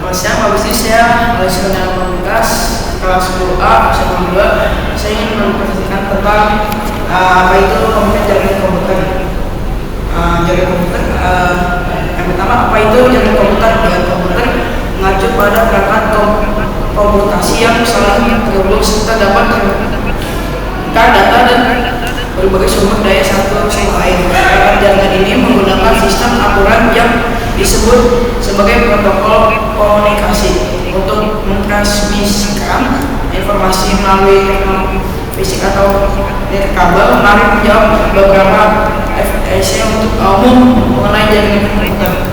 Selamat siang, Pak Bisnis. Saya Alexander dalam komunitas kelas 10A, segmen 2. Saya ingin mempresentasikan tentang apa itu komputer jaringan komputer. Jaringan komputer, yang pertama, apa itu jaringan komputer? Jaringan komputer mengacu pada perangkat komputasi yang saling terhubung serta dapat menukar data dan berbagai sumber daya satu sama lain. Perangkat jaringan ini menggunakan sistem aturan yang disebut sebagai protokol komunikasi untuk mentransmisikan informasi melalui teknologi fisik atau kabel. Mari menjawab beberapa FAQ untuk umum mengenai jaringan komputer.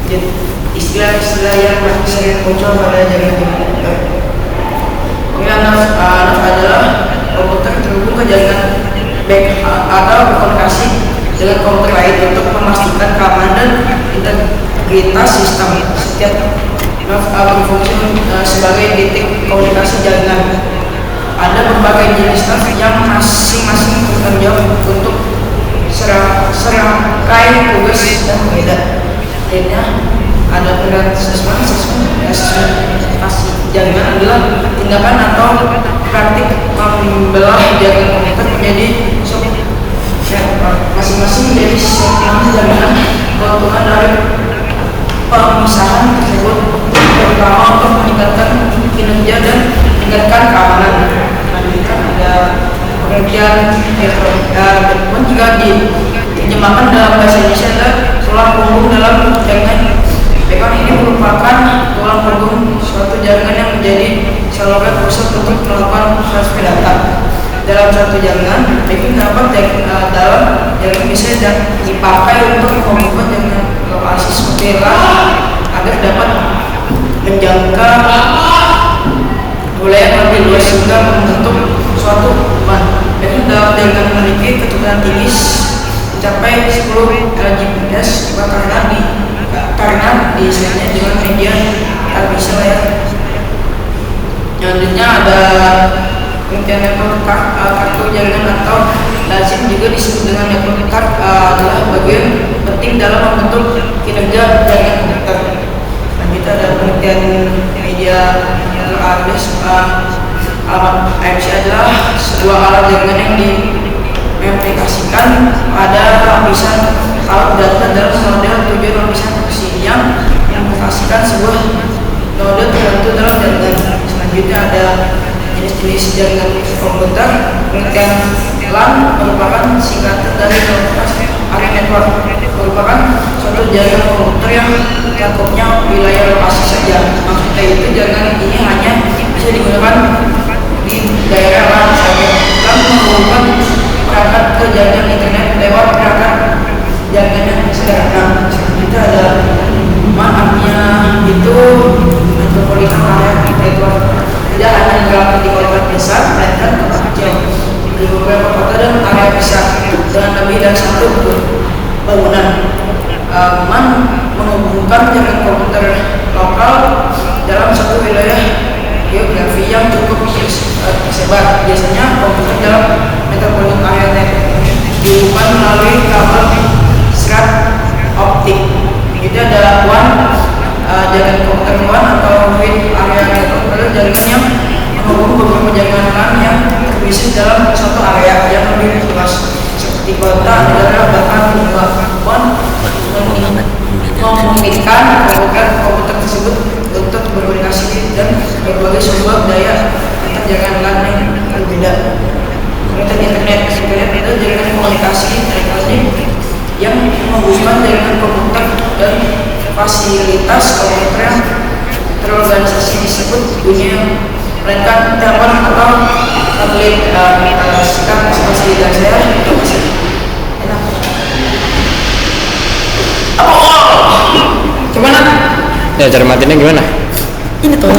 Jadi, istilah-istilah yang sering muncul pada jaringan komputer. NAS adalah komputer terhubung ke jaringan back atau berkomunikasi dengan komputer lain untuk memastikan keamanan dan integritas sistem. Setiap NAS berfungsi sebagai titik komunikasi jaringan. Ada berbagai jenis NAS yang masing-masing bertanggung jawab untuk serangkai tugas dan berbeda. Lainnya ada asesmentasi jaringan adalah tindakan atau praktik membelah jaringan komputer menjadi masing-masing menjadi jaringan. Keuntungan dari pemisahan tersebut terutama untuk meningkatkan kinerja dan meningkatkan keamanan. Selanjutnya ada pengertian pun juga diterjemahkan dalam bahasa Indonesia ada tulang punggung dalam jaringan. Backbone ini merupakan tulang punggung suatu jaringan yang menjadi saluran pusat untuk melakukan transfer data. Dalam suatu jaringan, backbone dalam jaringan bisa dipakai untuk menghubungkan dengan lokasi seperti LAN agar dapat menjangkau wilayah yang lebih luas hingga membentuk suatu LAN. Backbone dalam jaringan memiliki kecepatan tinggi mencapai 10 Gbps karena diisinya dengan media televisi layar. Selanjutnya ada network card. Kartu jaringan atau lazim juga disebut dengan network card adalah bagian penting dalam membentuk kinerja jaringan komputer. Selanjutnya ada pengertian media address. Alamat IMC adalah sebuah alat jaringan yang diaplikasikan pada lapisan alat data dalam model tujuan lapisan yang mengimplementasikan sebuah node tertentu dalam jaringan. Selanjutnya ada jenis-jenis jaringan komputer. Pengertian LAN merupakan singkatan dari area network, merupakan suatu jaringan komputer yang cakupnya wilayah lokasi saja. Maksudnya itu jaringan ini hanya bisa digunakan di daerah LAN saja. LAN menghubungkan perangkat ke jaringan internet lewat perangkat jaringan yang sederhana. Selanjutnya ada artinya itu metropolitan area network. Tidak hanya terdapat di kota besar, melainkan kota kecil, di beberapa kota dan area besar dengan lebih dari satu bangunan. MAN menghubungkan jaringan komputer lokal dalam satu wilayah geografi yang cukup tersebar. Biasanya komputer dalam metropolitan area network dihubungkan melalui kabel serat optik. Jadi ada WAN, jaringan komputer WAN atau wide area network adalah jaringan yang menghubung beberapa jaringan LAN yang terpisah dalam suatu area yang lebih luas seperti kota, negara, bahkan dunia. WAN memungkinkan komputer tersebut untuk berkomunikasi dan berbagai sumber daya antar jaringan LAN yang berbeda. Internet adalah jaringan komunikasi elektronik yang menghubungkan jaringan komputer dan fasilitas komputer yang terorganisasi disebut dunia, melainkan telepon atau satelit. Sikap fasilitas saya enak. Ya, cara matinya gimana? Ini tuh.